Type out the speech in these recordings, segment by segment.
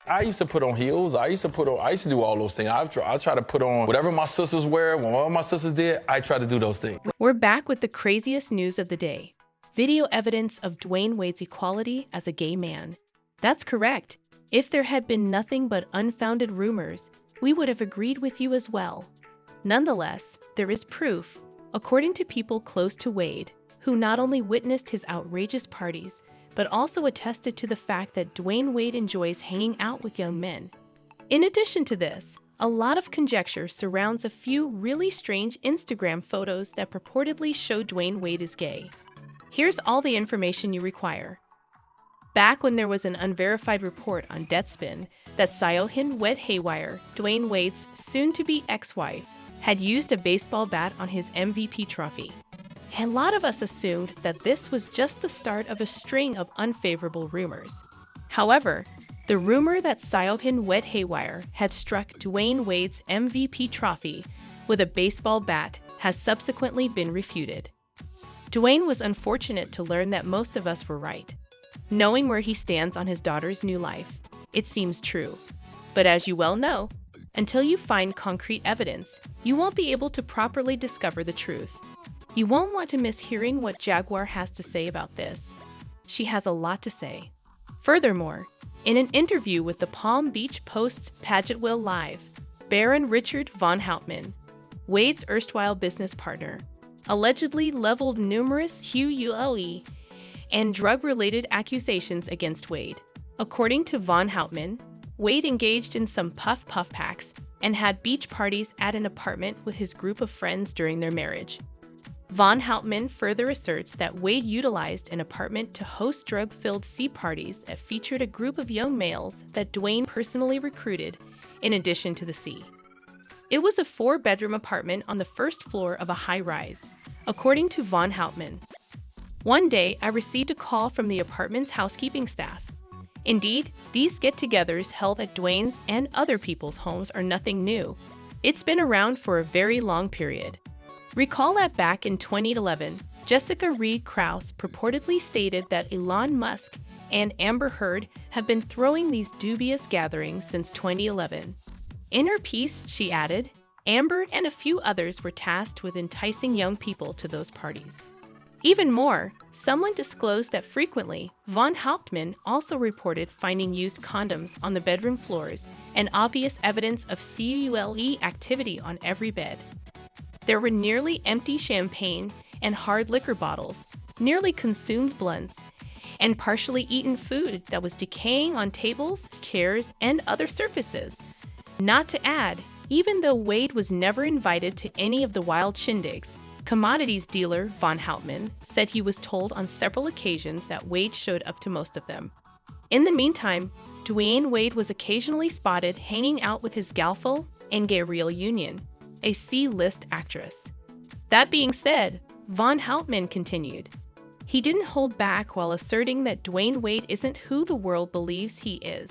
I used to put on heels. I used to do all those things. I try to put on whatever my sisters wear. When one of my sisters did, I try to do those things. We're back with the craziest news of the day. Video evidence of Dwayne Wade's equality as a gay man. That's correct. If there had been nothing but unfounded rumors, we would have agreed with you as well. Nonetheless, there is proof, according to people close to Wade, who not only witnessed his outrageous parties, but also attested to the fact that Dwayne Wade enjoys hanging out with young men. In addition to this, a lot of conjecture surrounds a few really strange Instagram photos that purportedly show Dwayne Wade is gay. Here's all the information you require. Back when there was an unverified report on Deadspin that Syohin Wed Haywire, Dwayne Wade's soon-to-be ex-wife, had used a baseball bat on his MVP trophy. A lot of us assumed that this was just the start of a string of unfavorable rumors. However, the rumor that Syohin Wed Haywire had struck Dwayne Wade's MVP trophy with a baseball bat has subsequently been refuted. Dwayne was unfortunate to learn that most of us were right. Knowing where he stands on his daughter's new life, it seems true. But as you well know, until you find concrete evidence, you won't be able to properly discover the truth. You won't want to miss hearing what Jaguar has to say about this. She has a lot to say. Furthermore, in an interview with the Palm Beach Post's Pageantwell Live, Baron Richard von Hauptmann, Wade's erstwhile business partner, allegedly leveled numerous HULE and drug-related accusations against Wade. According to von Hauptmann, Wade engaged in some puff packs and had beach parties at an apartment with his group of friends during their marriage. Von Hauptmann further asserts that Wade utilized an apartment to host drug-filled sea parties that featured a group of young males that Dwayne personally recruited, in addition to the sea. It was a 4-bedroom apartment on the first floor of a high-rise, according to von Hauptmann. One day, I received a call from the apartment's housekeeping staff. Indeed, these get-togethers held at Dwayne's and other people's homes are nothing new. It's been around for a very long period. Recall that back in 2011, Jessica Reed Krause purportedly stated that Elon Musk and Amber Heard have been throwing these dubious gatherings since 2011. In her piece, she added, Amber and a few others were tasked with enticing young people to those parties. Even more, someone disclosed that frequently, von Hauptmann also reported finding used condoms on the bedroom floors and obvious evidence of CULE activity on every bed. There were nearly empty champagne and hard liquor bottles, nearly consumed blunts, and partially eaten food that was decaying on tables, chairs, and other surfaces. Not to add, even though Wade was never invited to any of the wild shindigs, commodities dealer von Hauptmann said he was told on several occasions that Wade showed up to most of them. In the meantime, Dwayne Wade was occasionally spotted hanging out with his galfel and Gabrielle Union, a C-list actress. That being said, von Hauptmann continued, he didn't hold back while asserting that Dwayne Wade isn't who the world believes he is,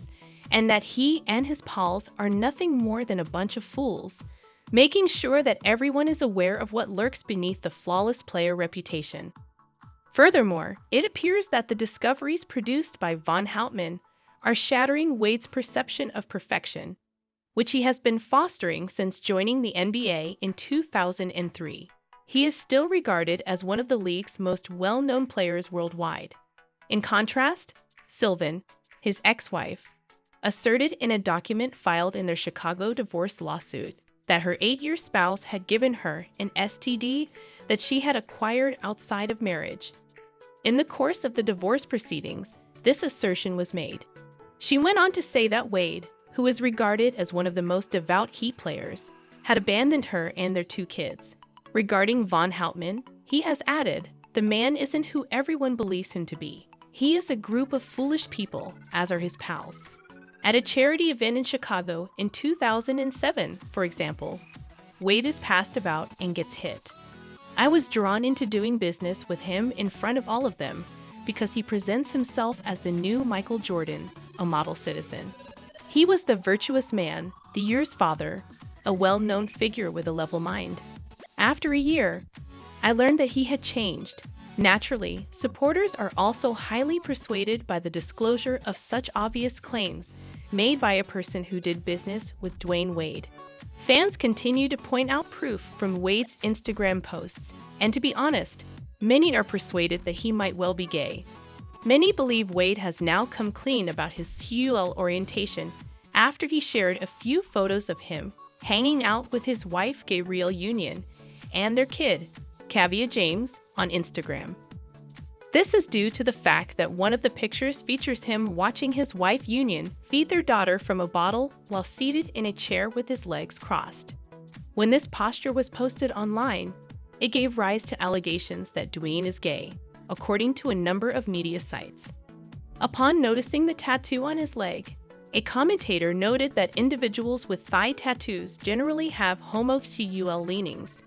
and that he and his pals are nothing more than a bunch of fools, making sure that everyone is aware of what lurks beneath the flawless player reputation. Furthermore, it appears that the discoveries produced by von Hauptmann are shattering Wade's perception of perfection, which he has been fostering since joining the NBA in 2003. He is still regarded as one of the league's most well-known players worldwide. In contrast, Sylvan, his ex-wife, asserted in a document filed in their Chicago divorce lawsuit that her 8-year spouse had given her an STD that she had acquired outside of marriage. In the course of the divorce proceedings, this assertion was made. She went on to say that Wade, who is regarded as one of the most devout Heat players, had abandoned her and their 2 kids. Regarding von Hauptmann, he has added, the man isn't who everyone believes him to be. He is a group of foolish people, as are his pals. At a charity event in Chicago in 2007, for example, Wade is passed about and gets hit. I was drawn into doing business with him in front of all of them because he presents himself as the new Michael Jordan, a model citizen. He was the virtuous man, the year's father, a well-known figure with a level mind. After a year, I learned that he had changed. Naturally, supporters are also highly persuaded by the disclosure of such obvious claims made by a person who did business with Dwayne Wade. Fans continue to point out proof from Wade's Instagram posts, and to be honest, many are persuaded that he might well be gay. Many believe Wade has now come clean about his sexual orientation after he shared a few photos of him hanging out with his wife Gabrielle Union and their kid, Kavia James, on Instagram. This is due to the fact that one of the pictures features him watching his wife Union feed their daughter from a bottle while seated in a chair with his legs crossed. When this posture was posted online, it gave rise to allegations that Dwayne is gay, according to a number of media sites. Upon noticing the tattoo on his leg, a commentator noted that individuals with thigh tattoos generally have homosexual leanings.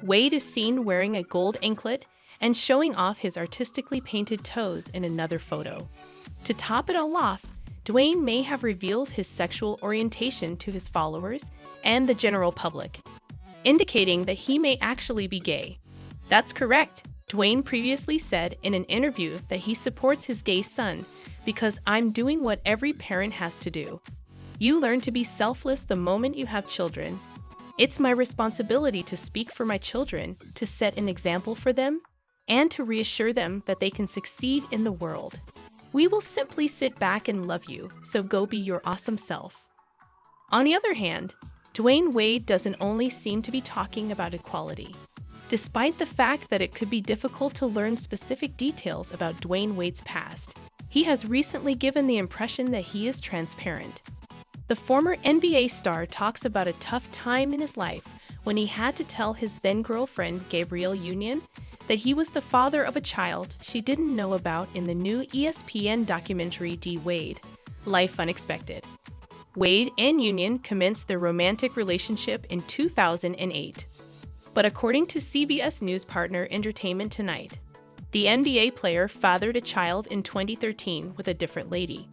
Wade is seen wearing a gold anklet and showing off his artistically painted toes in another photo. To top it all off, Dwayne may have revealed his sexual orientation to his followers and the general public, indicating that he may actually be gay. That's correct. Dwayne previously said in an interview that he supports his gay son because I'm doing what every parent has to do. You learn to be selfless the moment you have children. It's my responsibility to speak for my children, to set an example for them, and to reassure them that they can succeed in the world. We will simply sit back and love you, so go be your awesome self. On the other hand, Dwayne Wade doesn't only seem to be talking about equality. Despite the fact that it could be difficult to learn specific details about Dwayne Wade's past, he has recently given the impression that he is transparent. The former NBA star talks about a tough time in his life when he had to tell his then-girlfriend Gabrielle Union that he was the father of a child she didn't know about in the new ESPN documentary D. Wade, Life Unexpected. Wade and Union commenced their romantic relationship in 2008. But according to CBS News partner Entertainment Tonight, the NBA player fathered a child in 2013 with a different lady.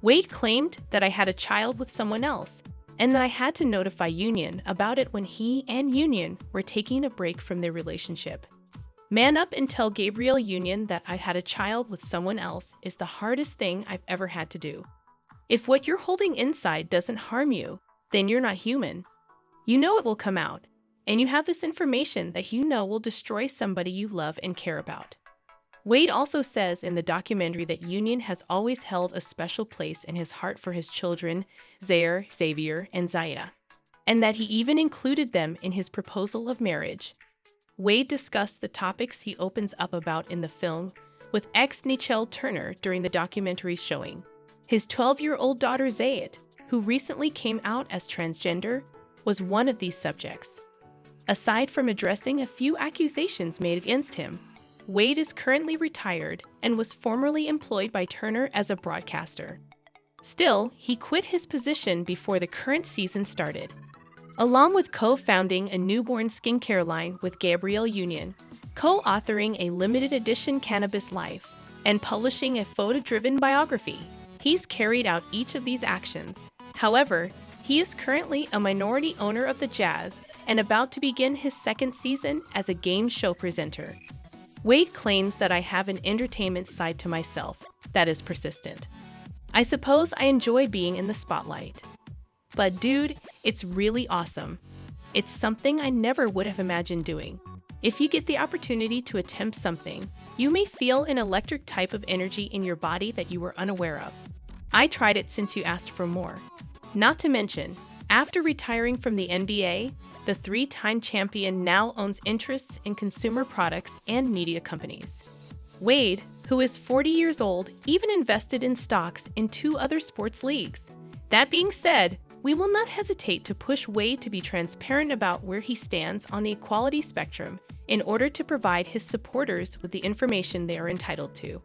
Wade claimed that I had a child with someone else, and that I had to notify Union about it when he and Union were taking a break from their relationship. Man up and tell Gabrielle Union that I had a child with someone else is the hardest thing I've ever had to do. If what you're holding inside doesn't harm you, then you're not human. You know it will come out, and you have this information that you know will destroy somebody you love and care about. Wade also says in the documentary that Union has always held a special place in his heart for his children, Zaire, Xavier, and Zaida, and that he even included them in his proposal of marriage. Wade discussed the topics he opens up about in the film with ex-Nichelle Turner during the documentary's showing. His 12-year-old daughter Zaid, who recently came out as transgender, was one of these subjects. Aside from addressing a few accusations made against him, Wade is currently retired and was formerly employed by Turner as a broadcaster. Still, he quit his position before the current season started. Along with co-founding a newborn skincare line with Gabrielle Union, co-authoring a limited edition Cannabis Life, and publishing a photo-driven biography, he's carried out each of these actions. However, he is currently a minority owner of the Jazz and about to begin his second season as a game show presenter. Wade claims that I have an entertainment side to myself that is persistent. I suppose I enjoy being in the spotlight. But dude, it's really awesome. It's something I never would have imagined doing. If you get the opportunity to attempt something, you may feel an electric type of energy in your body that you were unaware of. I tried it since you asked for more. Not to mention, after retiring from the NBA, the three-time champion now owns interests in consumer products and media companies. Wade, who is 40 years old, even invested in stocks in 2 other sports leagues. That being said, we will not hesitate to push Wade to be transparent about where he stands on the equality spectrum in order to provide his supporters with the information they are entitled to.